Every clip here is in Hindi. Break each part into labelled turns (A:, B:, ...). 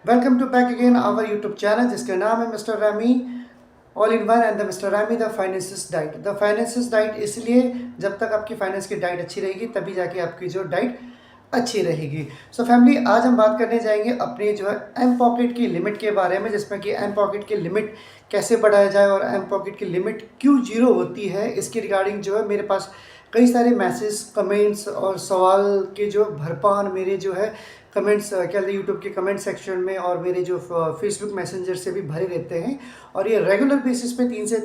A: Welcome to back again our YouTube channel जिसका नाम है मिस्टर रैमी all in one and the mister रैमी the finances diet. The finances diet इसलिए जब तक आपकी फाइनेंस की डाइट अच्छी रहेगी तभी जाके आपकी जो डाइट अच्छी रहेगी। सो फैमिली, आज हम बात करने जाएंगे अपने जो है एम पॉकेट की लिमिट के बारे में, जिसमें कि एम पॉकेट की लिमिट कैसे बढ़ाया जाए और एम पॉकेट की लिमिट क्यों जीरो होती है। इसके रिगार्डिंग जो है मेरे पास कई सारे मैसेज, कमेंट्स और सवाल के जो भरपान मेरे जो है कमेंट्स क्या कहते हैं यूट्यूब के कमेंट सेक्शन में और मेरे जो फेसबुक मैसेंजर से भी भरे रहते हैं, और ये रेगुलर बेसिस पे 3 से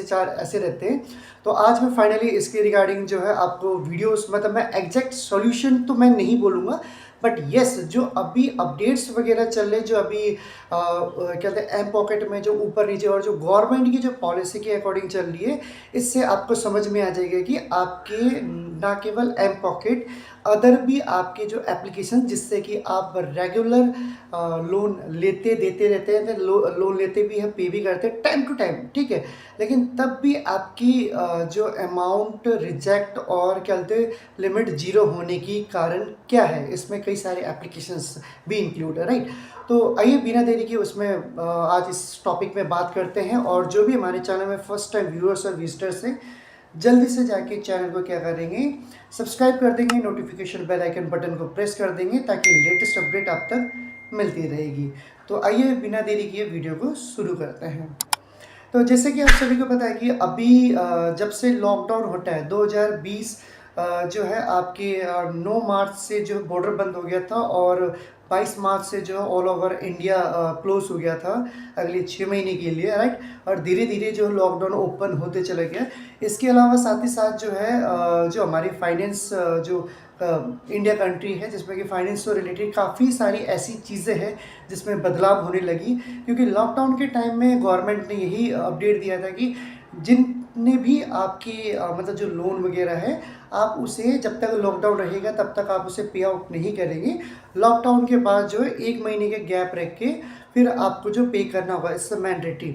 A: 4 ऐसे रहते हैं। तो आज मैं फाइनली इसके रिगार्डिंग जो है आपको वीडियोस, मतलब मैं एग्जैक्ट सॉल्यूशन तो मैं नहीं बोलूँगा, बट येस जो अभी अपडेट्स वगैरह चल रहे, जो अभी कहते हैं एम पॉकेट में जो ऊपर नीचे और जो गवर्नमेंट की जो पॉलिसी के अकॉर्डिंग चल रही है, इससे आपको समझ में आ जाएगा कि आपके ना केवल एम पॉकेट, अदर भी आपके जो एप्लीकेशन जिससे कि आप रेगुलर लोन लेते देते रहते हैं, लोन लेते भी हैं, पे भी करते हैं टाइम टू टाइम, ठीक है। लेकिन तब भी आपकी जो अमाउंट रिजेक्ट और क्या बोलते हैं लिमिट जीरो होने की कारण क्या है, इसमें कई सारे एप्लीकेशंस भी इंक्लूड है, राइट। तो आइए बिना देरी के उसमें आज इस टॉपिक में बात करते हैं। और जो भी हमारे चैनल में फर्स्ट टाइम व्यूअर्स और विजिटर्स हैं, जल्दी से जाके चैनल को क्या करेंगे, सब्सक्राइब कर देंगे, नोटिफिकेशन बेल आइकन बटन को प्रेस कर देंगे ताकि लेटेस्ट अपडेट आप तक मिलती रहेगी। तो आइए बिना देरी किए वीडियो को शुरू करते हैं। तो जैसे कि आप सभी को पता है कि अभी जब से लॉकडाउन होता है 2020 जो है आपके 9 मार्च से जो बॉर्डर बंद हो गया था और 22 मार्च से जो ऑल ओवर इंडिया क्लोज हो गया था अगले 6 महीने के लिए, राइट। और धीरे धीरे जो लॉकडाउन ओपन होते चले गया। इसके अलावा साथ ही साथ जो है जो हमारी फाइनेंस जो इंडिया कंट्री है, जिसमें कि फाइनेंस से रिलेटेड काफ़ी सारी ऐसी चीज़ें हैं जिसमें बदलाव होने लगी, क्योंकि लॉकडाउन के टाइम में गवर्नमेंट ने यही अपडेट दिया था कि जिनने भी आपकी मतलब जो लोन वगैरह है, आप उसे जब तक लॉकडाउन रहेगा तब तक आप उसे पे आउट नहीं करेंगे। लॉकडाउन के बाद जो है 1 महीने के गैप रख के फिर आपको जो पे करना होगा, इससे मैंडेटरी।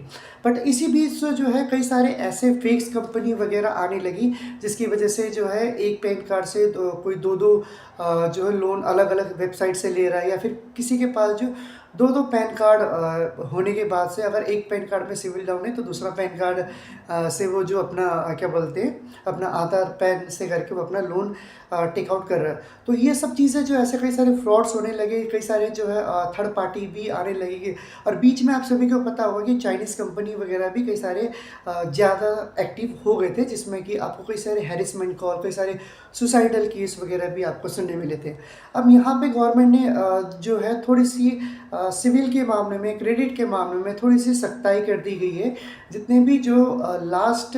A: बट इसी बीच जो है कई सारे ऐसे फेक्स कंपनी वगैरह आने लगी, जिसकी वजह से जो है एक पैन कार्ड से कोई दो दो जो है लोन अलग अलग वेबसाइट से ले रहा है, या फिर किसी के पास जो दो दो पैन कार्ड होने के बाद से अगर एक पैन कार्ड में सिविल डाउन है तो दूसरा पैन कार्ड से वो जो अपना क्या बोलते हैं अपना आधार पैन से करके वो अपना लोन टेक आउट कर रहा है। तो ये सब चीज़ें जो ऐसे कई सारे फ्रॉड्स होने लगे, कई सारे जो है थर्ड पार्टी भी आने लगेगी। और बीच में आप सभी को पता होगा कि चाइनीज़ कंपनी वगैरह भी कई सारे ज़्यादा एक्टिव हो गए थे, जिसमें कि आपको कई सारे हैरेसमेंट कॉल, कई सारे सुसाइडल केस वगैरह भी आपको सुनने मिले थे। अब यहाँ पे गवर्नमेंट ने जो है थोड़ी सी सिविल के मामले में, क्रेडिट के मामले में थोड़ी सी सख्ताई कर दी गई है। जितने भी जो लास्ट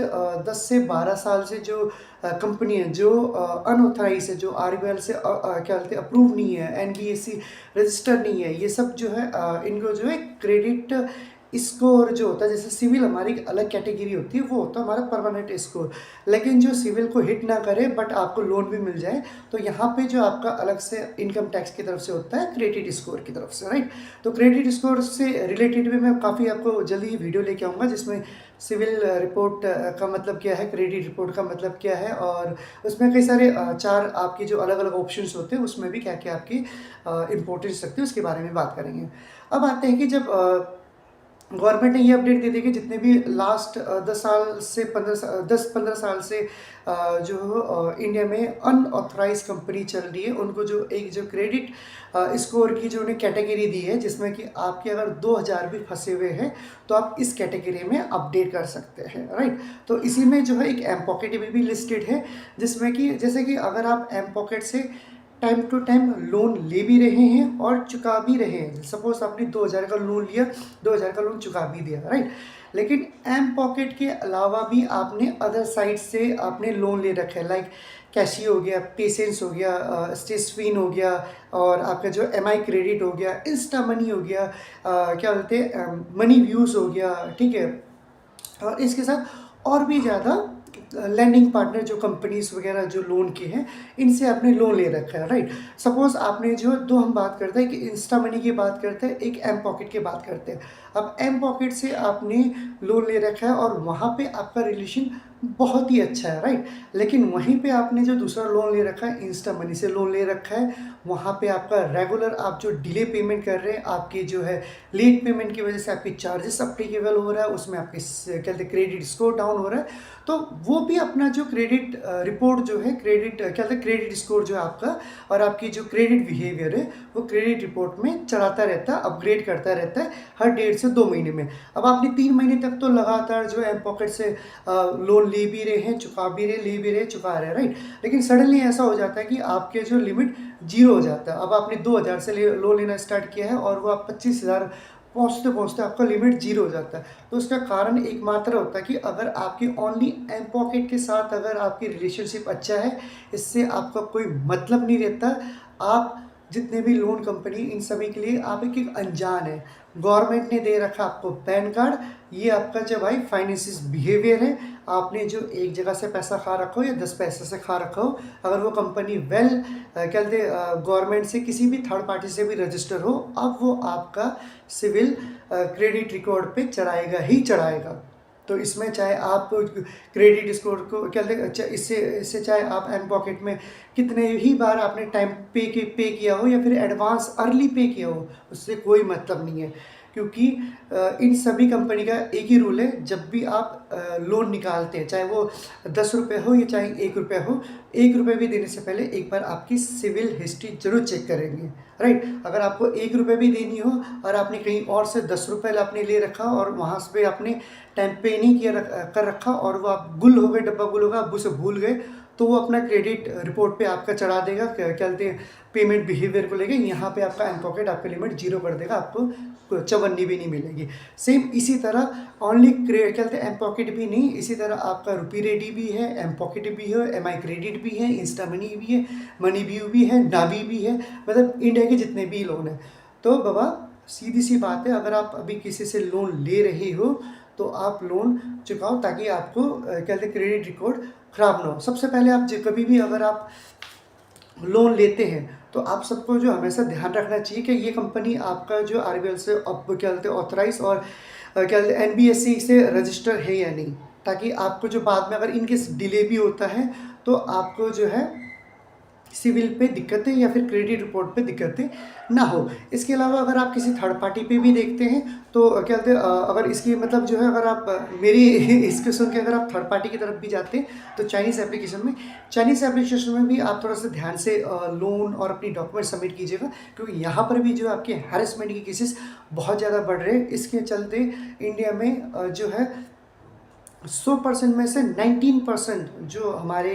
A: 10 से 12 साल से जो कंपनी है जो अनऑथराइज है, जो आरबीएल से क्या बोलते हैं अप्रूव नहीं है, एनबीएफसी रजिस्टर नहीं है, ये सब जो है इनको जो है क्रेडिट स्कोर जो होता है, जैसे सिविल हमारी अलग कैटेगरी होती है, वो होता है हमारा परमानेंट स्कोर। लेकिन जो सिविल को हिट ना करे बट आपको लोन भी मिल जाए, तो यहाँ पे जो आपका अलग से इनकम टैक्स की तरफ से होता है क्रेडिट स्कोर की तरफ से, राइट। तो क्रेडिट स्कोर से रिलेटेड भी मैं काफ़ी आपको जल्दी ही वीडियो लेके आऊँगा, जिसमें सिविल रिपोर्ट का मतलब क्या है, क्रेडिट रिपोर्ट का मतलब क्या है, और उसमें कई सारे 4 आपके जो अलग अलग ऑप्शंस होते हैं उसमें भी क्या क्या आपकी इंपॉर्टेंस रखते हैं, उसके बारे में बात करेंगे। अब आते हैं कि जब गवर्नमेंट ने ये अपडेट दे दी कि जितने भी लास्ट 10-15 साल से जो इंडिया में अनऑथराइज कंपनी चल रही है, उनको जो एक जो क्रेडिट स्कोर की जो उन्हें कैटेगरी दी है, जिसमें कि आपके अगर 2000 भी फंसे हुए हैं तो आप इस कैटेगरी में अपडेट कर सकते हैं, राइट। तो इसी में जो है एक एम पॉकेट भी लिस्टेड है, जिसमें कि जैसे कि अगर आप एम पॉकेट से टाइम टू टाइम लोन ले भी रहे हैं और चुका भी रहे हैं, सपोज आपने 2000 का लोन लिया, 2000 का लोन चुका भी दिया, राइट। लेकिन एम पॉकेट के अलावा भी आपने अदर साइड से आपने लोन ले रखा है, लाइक कैशी हो गया, पेशेंस हो गया, स्टेसफिन हो गया, और आपका जो एम आई क्रेडिट हो गया, इंस्टा मनी हो गया, क्या बोलते हैं मनी व्यूज़ हो गया, ठीक है। और इसके साथ और भी ज़्यादा लैंडिंग पार्टनर जो कंपनीज वगैरह जो लोन के हैं, इनसे आपने लोन ले रखा है, राइट। सपोज आपने जो दो हम बात करते हैं कि इंस्टा मनी की बात करते हैं, एक एम पॉकेट की बात करते हैं। अब एम पॉकेट से आपने लोन ले रखा है और वहाँ पे आपका रिलेशन बहुत ही अच्छा है, राइट। लेकिन वहीं पे आपने जो दूसरा लोन ले रखा है, इंस्टा मनी से लोन ले रखा है, वहाँ पे आपका रेगुलर आप जो डिले पेमेंट कर रहे हैं, आपकी जो है लेट पेमेंट की वजह से आपकी चार्जेस अप्लीकेबल हो रहा है, उसमें आपकी क्या कहते हैं क्रेडिट स्कोर डाउन हो रहा है। तो वो भी अपना जो क्रेडिट रिपोर्ट जो है, क्रेडिट क्या कहते हैं क्रेडिट स्कोर जो है आपका और आपकी जो क्रेडिट बिहेवियर है, वो क्रेडिट रिपोर्ट में चढ़ाता रहता है, अपग्रेड करता रहता है हर 1.5 से 2 महीने में। अब आपने 3 महीने तक तो लगातार जो है पॉकेट से लोन ले भी रहे हैं, चुका भी रहे, ले भी रहे, चुका रहे, राइट। लेकिन सडनली ऐसा हो जाता है कि आपके जो लिमिट 0 हो जाता है। अब आपने 2,000 से लोन लेना स्टार्ट किया है और वो आप 25,000 पहुँचते पहुँचते आपका लिमिट 0 हो जाता है। तो उसका कारण एकमात्र होता है कि अगर आपकी ओनली एम पॉकेट के साथ अगर आपकी रिलेशनशिप अच्छा है, इससे आपका कोई मतलब नहीं रहता। आप जितने भी लोन कंपनी, इन सभी के लिए आप एक अनजान है। गवर्नमेंट ने दे रखा आपको पैन कार्ड, ये आपका जो भाई फाइनेंसिस बिहेवियर है। आपने जो एक जगह से पैसा खा रखा हो या 10 पैसे से खा रखा हो, अगर वो कंपनी क्या कहते गवर्नमेंट से किसी भी थर्ड पार्टी से भी रजिस्टर हो, अब वो आपका सिविल क्रेडिट रिकॉर्ड पे चढ़ाएगा ही चढ़ाएगा। तो इसमें चाहे आप क्रेडिट स्कोर को क्या कहते इससे इससे चाहे आप एम पॉकेट में कितने ही बार आपने टाइम पे किया हो या फिर एडवांस अर्ली पे किया हो, उससे कोई मतलब नहीं है। क्योंकि इन सभी कंपनी का एक ही रूल है, जब भी आप लोन निकालते हैं, चाहे वो 10 रुपये हो या चाहे 1 रुपये हो, 1 रुपये भी देने से पहले एक बार आपकी सिविल हिस्ट्री जरूर चेक करेंगे, राइट। अगर आपको 1 रुपये भी देनी हो और आपने कहीं और से 10 रुपये आपने ले रखा और वहाँ से आपने टाइम पे नहीं कर रखा और वो आप गुल हो गए, डब्बा गुल होगा, आप उसे भूल गए, तो वो अपना क्रेडिट रिपोर्ट पे आपका चढ़ा देगा, क्या कहते हैं पेमेंट बिहेवियर को लेके। यहाँ पे आपका एम पॉकेट आपका लिमिट 0 कर देगा, आपको चवन्नी भी नहीं मिलेगी। सेम इसी तरह ओनली क्या कहते हैं एम पॉकेट भी नहीं, इसी तरह आपका रुपी रेडी भी है, एम पॉकेट भी है, एम आई क्रेडिट भी है, इंस्टा मनी भी है, मनी व्यू भी है, नावी भी है, मतलब इंडिया के जितने भी लोन है। तो बाबा सीधी सी बात है, अगर आप अभी किसी से लोन ले रहे हो तो आप लोन चुकाओ, ताकि आपको कहते हैं क्रेडिट रिकॉर्ड ख़राब ना हो। सबसे पहले आप कभी भी अगर आप लोन लेते हैं तो आप सबको जो हमेशा ध्यान रखना चाहिए कि ये कंपनी आपका जो आरबीएल से अब क्या कहते हैं ऑथराइज और क्या कहते हैं एनबीएफसी से रजिस्टर है या नहीं, ताकि आपको जो बाद में अगर इनकेस डिले भी होता है तो आपको जो है सिविल पे दिक्कतें या फिर क्रेडिट रिपोर्ट पे दिक्कतें ना हो। इसके अलावा अगर आप किसी थर्ड पार्टी पे भी देखते हैं तो क्या कहते हैं अगर इसकी मतलब जो है अगर आप मेरी इसके सुन के अगर आप थर्ड पार्टी की तरफ भी जाते हैं तो चाइनीज़ एप्लीकेशन में भी आप थोड़ा सा ध्यान से लोन और अपनी डॉक्यूमेंट सबमिट कीजिएगा, क्योंकि यहाँ पर भी जो आपके हैरेसमेंट के केसेस बहुत ज़्यादा बढ़ रहे हैं। इसके चलते इंडिया में जो है 100% में से 19% जो हमारे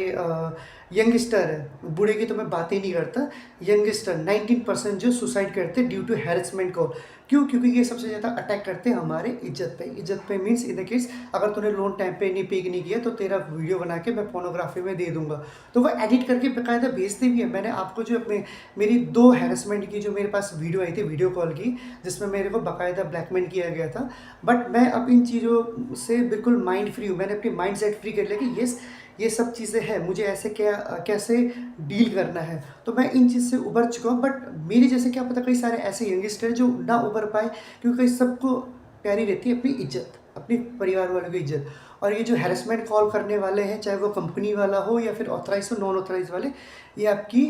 A: यंगस्टर है, बूढ़े की तो मैं बात ही नहीं करता, यंगस्टर 19% जो सुसाइड करते हैं ड्यू टू हैरेसमेंट को। क्यों? क्योंकि ये सबसे ज़्यादा अटैक करते हैं हमारे इज्जत पे मीन्स इन द केस अगर तूने लोन टाइम पे नहीं पे नहीं किया तो तेरा वीडियो बना के मैं फोनोग्राफी में दे दूंगा, तो वो एडिट करके बाकायदा भेजते भी है। मैंने आपको जो अपने मेरी 2 हैरेसमेंट की जो मेरे पास वीडियो आई थी, वीडियो कॉल की, जिसमें मेरे को बाकायदा ब्लैकमेल किया गया था, बट मैं अब इन चीज़ों से बिल्कुल माइंड फ्री हूँ। मैंने अपनी माइंड सेट फ्री कर लिया कि येस ये सब चीज़ें हैं, मुझे ऐसे कैसे डील करना है, तो मैं इन चीज़ से उबर चुका हूँ। बट मेरे जैसे क्या पता कई सारे ऐसे यंगस्टर जो ना उबर पाए, क्योंकि सबको प्यारी रहती है अपनी इज्जत, अपनी परिवार वालों की इज्जत। और ये जो हैरेसमेंट कॉल करने वाले हैं, चाहे वो कंपनी वाला हो या फिर ऑथराइज हो नॉन ऑथराइज वाले, ये आपकी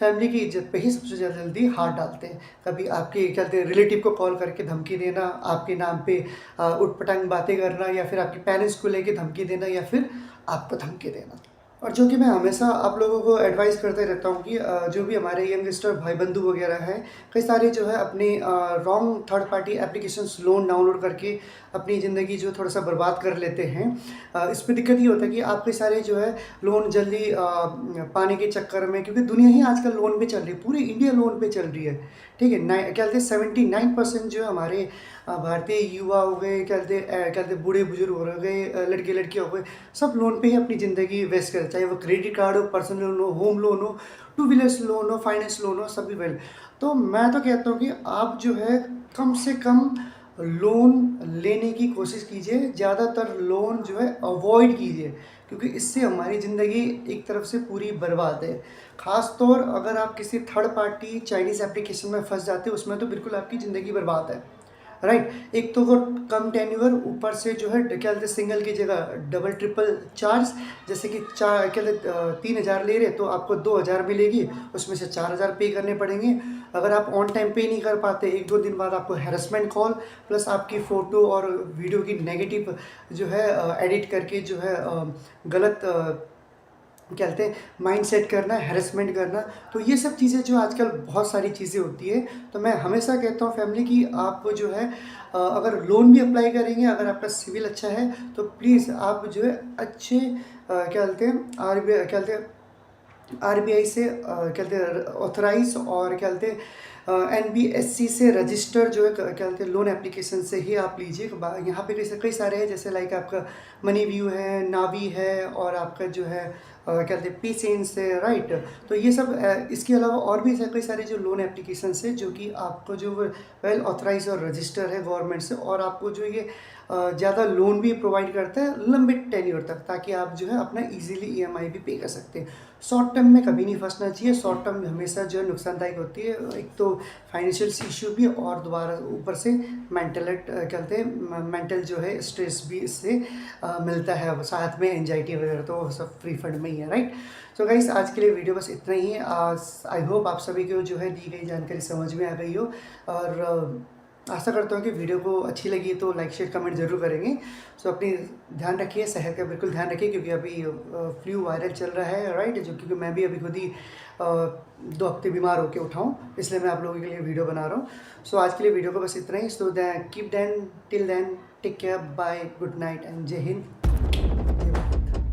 A: फैमिली की इज्जत पे ही सबसे ज़्यादा जल्दी हाथ डालते हैं। कभी आपके क्या कहते हैं रिलेटिव को कॉल करके धमकी देना, आपके नाम पे उटपटांग बातें करना, या फिर आपके पेरेंट्स को लेके धमकी देना, या फिर आपको धमकी देना। और जो कि मैं हमेशा आप लोगों को एडवाइस करते रहता हूँ कि जो भी हमारे यंगस्टर भाई बंधु वगैरह हैं, कई सारे जो है अपने wrong third party applications loan download करके अपनी ज़िंदगी जो थोड़ा सा बर्बाद कर लेते हैं। इस पर दिक्कत ये होता है कि आप कई सारे जो है लोन जल्दी पाने के चक्कर में, क्योंकि दुनिया ही आजकल लोन पे चल रही है, पूरी इंडिया लोन पे चल रही है, ठीक है। क्या कहते हैं 79% जो हमारे भारतीय युवा हो गए, क्या कहते बूढ़े बुजुर्ग हो गए, लड़के लड़कियाँ हो गए, सब लोन पे ही अपनी ज़िंदगी वेस्ट करते, चाहे वो क्रेडिट कार्ड हो, पर्सनल लोन हो, होम लोन हो, टू व्हीलर्स लोन हो, फाइनेंस लोन हो, सभी वेल। तो मैं तो कहता हूँ कि आप जो है कम से कम लोन लेने की कोशिश कीजिए, ज़्यादातर लोन जो है अवॉइड कीजिए, क्योंकि इससे हमारी ज़िंदगी एक तरफ से पूरी बर्बाद है। ख़ास तौर अगर आप किसी थर्ड पार्टी चाइनीज़ एप्लीकेशन में फंस जाते हो, उसमें तो बिल्कुल आपकी ज़िंदगी बर्बाद है। राइट। एक तो वो कम टेन्योर, ऊपर से जो है क्या कहते हैं सिंगल की जगह डबल ट्रिपल चार्ज, जैसे कि चार क्या कहते 3,000 ले रहे तो आपको 2,000 मिलेगी, उसमें से 4,000 पे करने पड़ेंगे। अगर आप ऑन टाइम पे नहीं कर पाते, 1-2 दिन बाद आपको हैरेसमेंट कॉल, प्लस आपकी फ़ोटो और वीडियो की नेगेटिव जो है एडिट करके जो है गलत क्या कहते हैं माइंड सेट करना, हैरेसमेंट करना। तो ये सब चीज़ें जो आजकल बहुत सारी चीज़ें होती है। तो मैं हमेशा कहता हूँ फैमिली कि आप जो है अगर लोन भी अप्लाई करेंगे, अगर आपका सिविल अच्छा है तो प्लीज़ आप जो है अच्छे क्या कहते हैं आरबीआई क्या कहते हैं आरबीआई से क्या कहते हैं ऑथराइज और क्या कहते हैं एनबीएससी से रजिस्टर जो है क्या कहते हैं लोन एप्लीकेशन से ही आप लीजिए। यहाँ पे कई सारे हैं, जैसे लाइक आपका मनी व्यू है, नावी है, और आपका जो है क्या कहते हैं पीसेंस है, राइट। तो ये सब इसके अलावा और भी कई सारे जो लोन एप्लीकेशन है जो कि आपको जो वेल ऑथराइज और रजिस्टर है गवर्नमेंट से, और आपको जो ये ज़्यादा लोन भी प्रोवाइड करता है लंबे टेन्योर तक, ताकि आप जो है अपना इजीली ईएमआई भी पे कर सकते हैं। शॉर्ट टर्म में कभी नहीं फंसना चाहिए। शॉर्ट टर्म हमेशा जो है नुकसानदायक होती है, एक तो फाइनेंशियल इशू भी, और दोबारा ऊपर से कहते हैं मेंटल जो है स्ट्रेस भी इससे मिलता है, साथ में एंजाइटी वगैरह, तो सब फ्री फंड में ही है, राइट। सो गाइस, आज के लिए वीडियो बस इतना ही है। आई होप आप सभी को जो है दी गई जानकारी समझ में आ गई हो, और आशा करता हूँ कि वीडियो को अच्छी लगी तो लाइक शेयर कमेंट जरूर करेंगे। सो अपनी ध्यान रखिए, सेहत का बिल्कुल ध्यान रखिए, क्योंकि अभी फ्लू वायरल चल रहा है, राइट। जो क्योंकि मैं भी अभी खुद ही 2 हफ्ते बीमार होकर उठाऊँ, इसलिए मैं आप लोगों के लिए वीडियो बना रहा हूँ। सो आज के लिए वीडियो को बस इतना ही। So then keep then till then take care, bye, good night and जय हिंद, जय भारत।